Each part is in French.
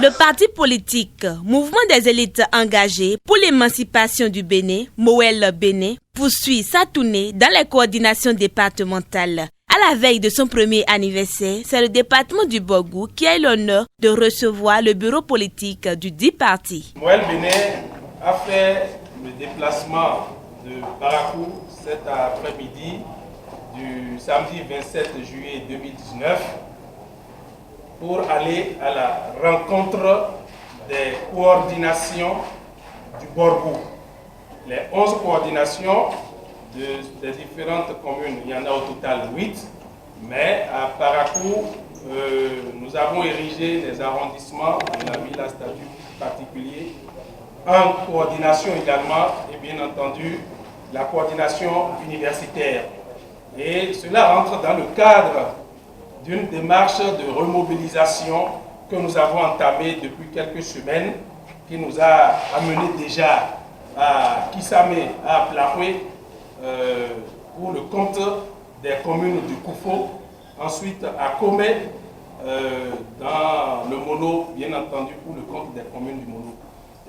Le parti politique Mouvement des élites engagées pour l'émancipation du Bénin, Moël Bénin, poursuit sa tournée dans les coordinations départementales. À la veille de son premier anniversaire, c'est le département du Borgou qui a eu l'honneur de recevoir le bureau politique du dit parti. Moël Bénin a fait le déplacement de Parakou cet après-midi du samedi 27 juillet 2019 pour aller à la rencontre des coordinations du Borgou. Les 11 coordinations des différentes communes, il y en a au total 8, mais à Parakou, nous avons érigé les arrondissements de la ville à statut particulier, en coordination également, et bien entendu, la coordination universitaire. Et cela rentre dans le cadre d'une démarche de remobilisation que nous avons entamée depuis quelques semaines, qui nous a amené déjà à Kissamé, à Plahoué, pour le compte des communes du Koufo, ensuite à Komé, dans le Mono, bien entendu, pour le compte des communes du Mono.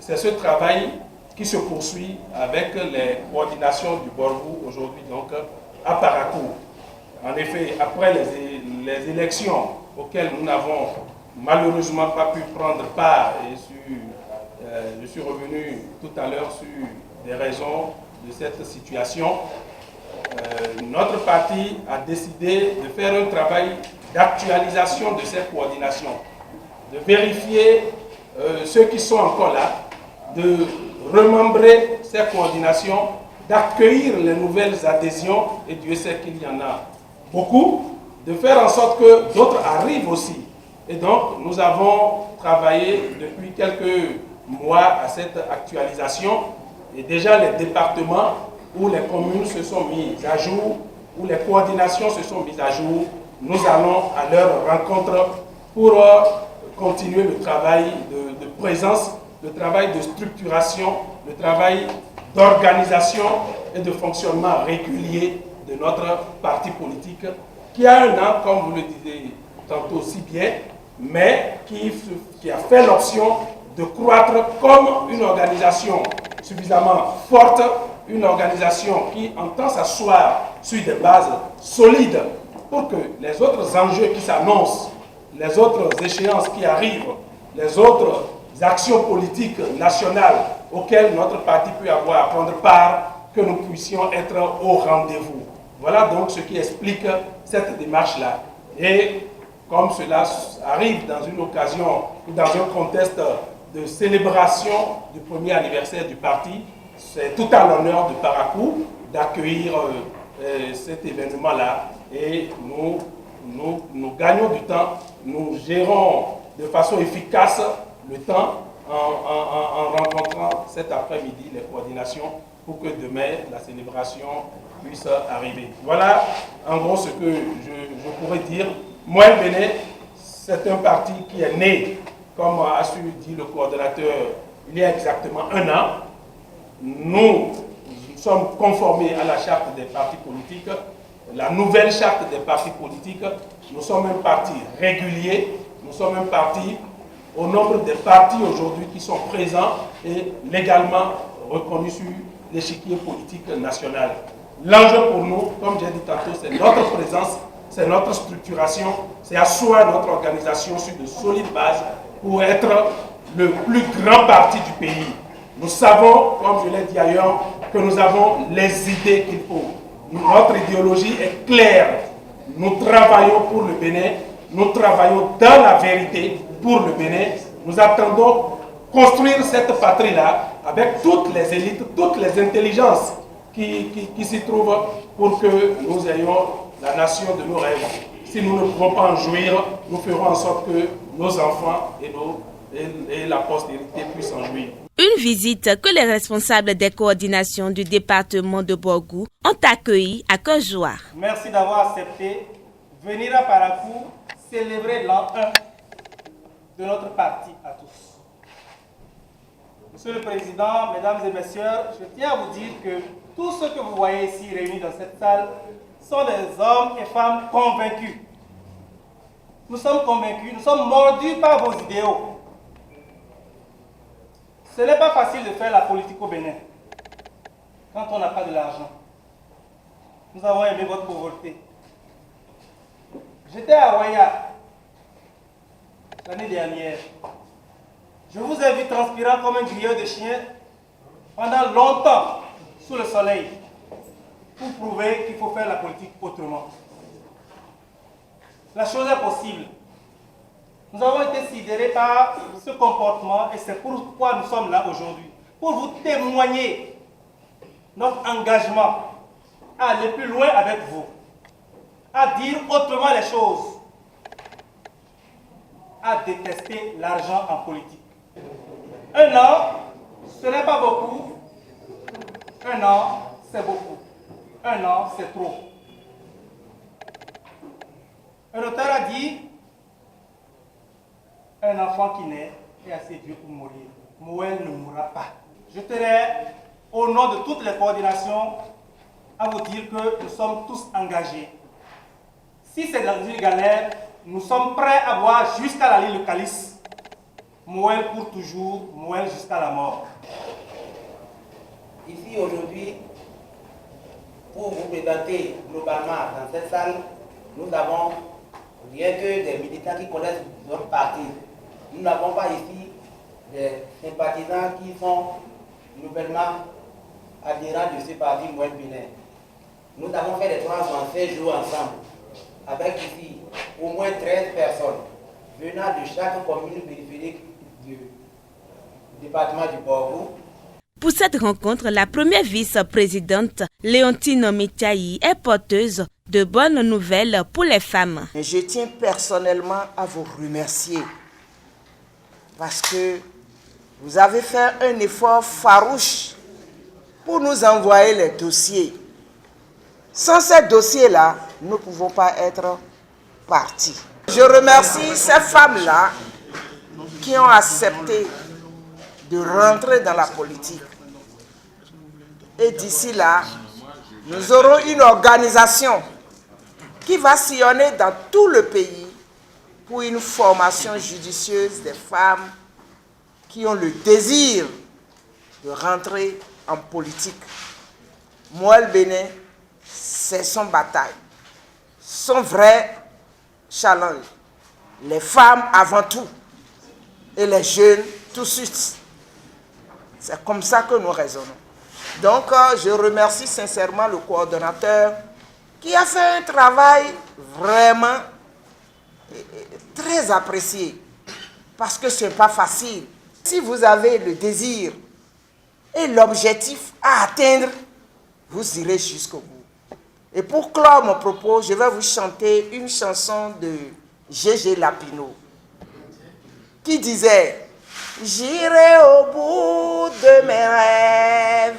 C'est ce travail qui se poursuit avec les coordinations du Borgou aujourd'hui, donc à Parakou. En effet, après les élections auxquelles nous n'avons malheureusement pas pu prendre part, et je suis revenu tout à l'heure sur des raisons de cette situation, notre parti a décidé de faire un travail d'actualisation de ces coordinations, de vérifier ceux qui sont encore là, de remembrer ces coordinations, d'accueillir les nouvelles adhésions, et Dieu sait qu'il y en a beaucoup, de faire en sorte que d'autres arrivent aussi. Et donc, nous avons travaillé depuis quelques mois à cette actualisation, et déjà les départements où les communes se sont mises à jour, où les coordinations se sont mises à jour, nous allons à leur rencontre pour continuer le travail de présence, le travail de structuration, le travail d'organisation et de fonctionnement régulier de notre parti politique, qui a un an, comme vous le disiez tantôt si bien, mais qui a fait l'option de croître comme une organisation suffisamment forte, une organisation qui entend s'asseoir sur des bases solides pour que les autres enjeux qui s'annoncent, les autres échéances qui arrivent, les autres actions politiques nationales auxquelles notre parti peut avoir à prendre part, que nous puissions être au rendez-vous. Voilà donc ce qui explique cette démarche-là. Et comme cela arrive dans une occasion ou dans un contexte de célébration du premier anniversaire du parti, c'est tout à l'honneur de Parakou d'accueillir cet événement-là. Et nous gagnons du temps, nous gérons de façon efficace le temps en rencontrant cet après-midi les coordinations pour que demain la célébration puisse arriver. Voilà en gros ce que je pourrais dire. Moël Bénin, c'est un parti qui est né, comme a su dire le coordonnateur, il y a exactement un an. Nous sommes conformés à la charte des partis politiques, la nouvelle charte des partis politiques. Nous sommes un parti régulier, nous sommes un parti au nombre des partis aujourd'hui qui sont présents et légalement reconnus sur l'échiquier politique national. L'enjeu pour nous, comme j'ai dit tantôt, c'est notre présence, c'est notre structuration, c'est asseoir notre organisation sur de solides bases pour être le plus grand parti du pays. Nous savons, comme je l'ai dit ailleurs, que nous avons les idées qu'il faut. Notre idéologie est claire. Nous travaillons pour le Bénin, nous travaillons dans la vérité pour le Bénin. Nous attendons construire cette patrie-là avec toutes les élites, toutes les intelligences qui s'y trouvent pour que nous ayons la nation de nos rêves. Si nous ne pouvons pas en jouir, nous ferons en sorte que nos enfants et la postérité puissent en jouir. Une visite que les responsables des coordinations du département de Borgou ont accueillie à cœur joie. Merci d'avoir accepté venir à Parakou célébrer l'an 1 de notre parti à tous. Monsieur le Président, Mesdames et Messieurs, je tiens à vous dire que tous ceux que vous voyez ici réunis dans cette salle sont des hommes et femmes convaincus. Nous sommes convaincus, nous sommes mordus par vos idéaux. Ce n'est pas facile de faire la politique au Bénin quand on n'a pas de l'argent. Nous avons aimé votre pauvreté. J'étais à Ouaya l'année dernière. Je vous ai vu transpirant comme un grilleur de chien pendant longtemps sous le soleil pour prouver qu'il faut faire la politique autrement. La chose est possible. Nous avons été sidérés par ce comportement et c'est pourquoi nous sommes là aujourd'hui. Pour vous témoigner notre engagement à aller plus loin avec vous, à dire autrement les choses, à détester l'argent en politique. 1 an, ce n'est pas beaucoup. 1 an, c'est beaucoup. 1 an, c'est trop. Un auteur a dit, un enfant qui naît est assez vieux pour mourir. Mouel ne mourra pas. Je tenais, au nom de toutes les coordinations, à vous dire que nous sommes tous engagés. Si c'est dans une galère, nous sommes prêts à boire jusqu'à la ligne le calice. Mouel pour toujours, Mouel jusqu'à la mort. Ici aujourd'hui, pour vous présenter globalement dans cette salle, nous avons rien que des militants qui connaissent notre parti. Nous n'avons pas ici des sympathisants qui sont nouvellement adhérents de ce parti Mouel Bénin. Nous avons fait les 3 ans, 16 jours ensemble, avec ici au moins 13 personnes venant de chaque commune périphérique du département du Bordeaux. Pour cette rencontre, la première vice-présidente, Léontine Métiaï, est porteuse de bonnes nouvelles pour les femmes. Je tiens personnellement à vous remercier parce que vous avez fait un effort farouche pour nous envoyer les dossiers. Sans ces dossiers-là, nous ne pouvons pas être partis. Je remercie ces femmes-là qui ont accepté de rentrer dans la politique. Et d'ici là, nous aurons une organisation qui va sillonner dans tout le pays pour une formation judicieuse des femmes qui ont le désir de rentrer en politique. Mouel Bénin, c'est son bataille, son vrai challenge. Les femmes avant tout et les jeunes tout de suite. C'est comme ça que nous raisonnons. Donc, je remercie sincèrement le coordonnateur qui a fait un travail vraiment très apprécié. Parce que ce n'est pas facile. Si vous avez le désir et l'objectif à atteindre, vous irez jusqu'au bout. Et pour clore mon propos, je vais vous chanter une chanson de Gégé Lapino qui disait « J'irai au bout de mes rêves.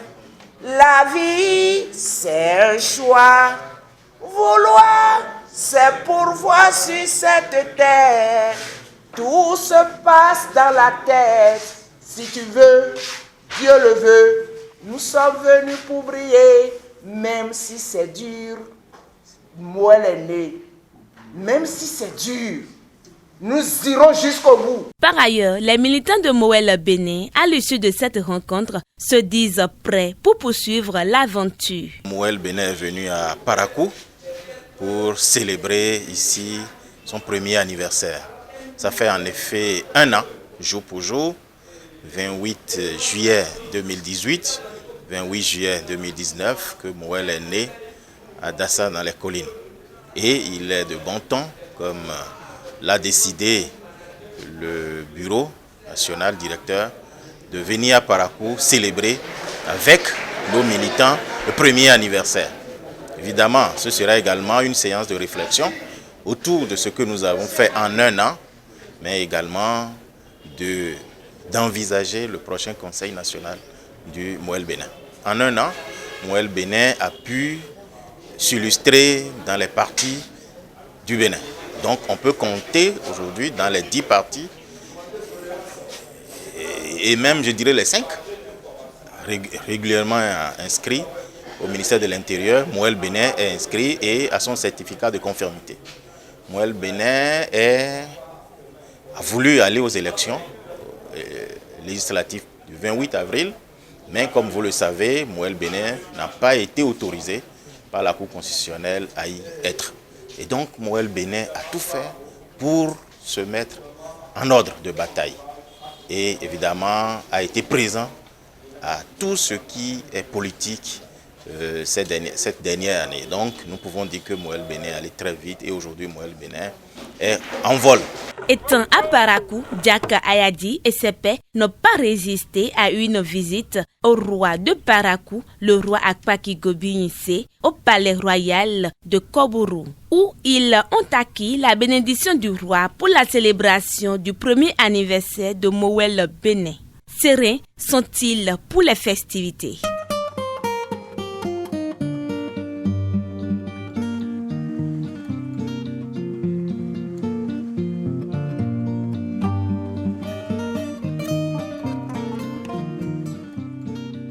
La vie, c'est un choix. Vouloir, c'est pourvoir sur cette terre. Tout se passe dans la tête. Si tu veux, Dieu le veut. Nous sommes venus pour briller, même si c'est dur. Mouel est né. Même si c'est dur, nous irons jusqu'au bout. Par ailleurs, les militants de Mouel Bénin, à l'issue de cette rencontre, se disent prêts pour poursuivre l'aventure. Mouel Bénin est venu à Parakou pour célébrer ici son premier anniversaire. Ça fait en effet 1 an, jour pour jour, 28 juillet 2018, 28 juillet 2019, que Mouel est né à Dassa dans les collines. Et il est de bon ton, comme l'a décidé le bureau national directeur, de venir à Parakou célébrer avec nos militants le premier anniversaire. Évidemment, ce sera également une séance de réflexion autour de ce que nous avons fait en 1 an, mais également d'envisager le prochain Conseil national du Mouel Bénin. En 1 an, Mouel Bénin a pu s'illustrer dans les partis du Bénin. Donc on peut compter aujourd'hui dans les 10 partis, et même je dirais les 5, régulièrement inscrits au ministère de l'Intérieur. Mouel Bénin est inscrit et a son certificat de conformité. Mouel Bénin a voulu aller aux élections législatives du du 28 avril. Mais comme vous le savez, Mouel Bénin n'a pas été autorisé par la Cour constitutionnelle à y être. Et donc Mouel Bénin a tout fait pour se mettre en ordre de bataille. Et évidemment a été présent à tout ce qui est politique cette dernière année. Donc nous pouvons dire que Mouel Bénin allait très vite et aujourd'hui Mouel Bénin est en vol. Étant à Parakou, Diaka Ayadi et ses pairs n'ont pas résisté à une visite au roi de Parakou, le roi Akpaki Gobinissé, au palais royal de Kobourou, où ils ont acquis la bénédiction du roi pour la célébration du premier anniversaire de Mouel Bénin. Sereins sont-ils pour les festivités?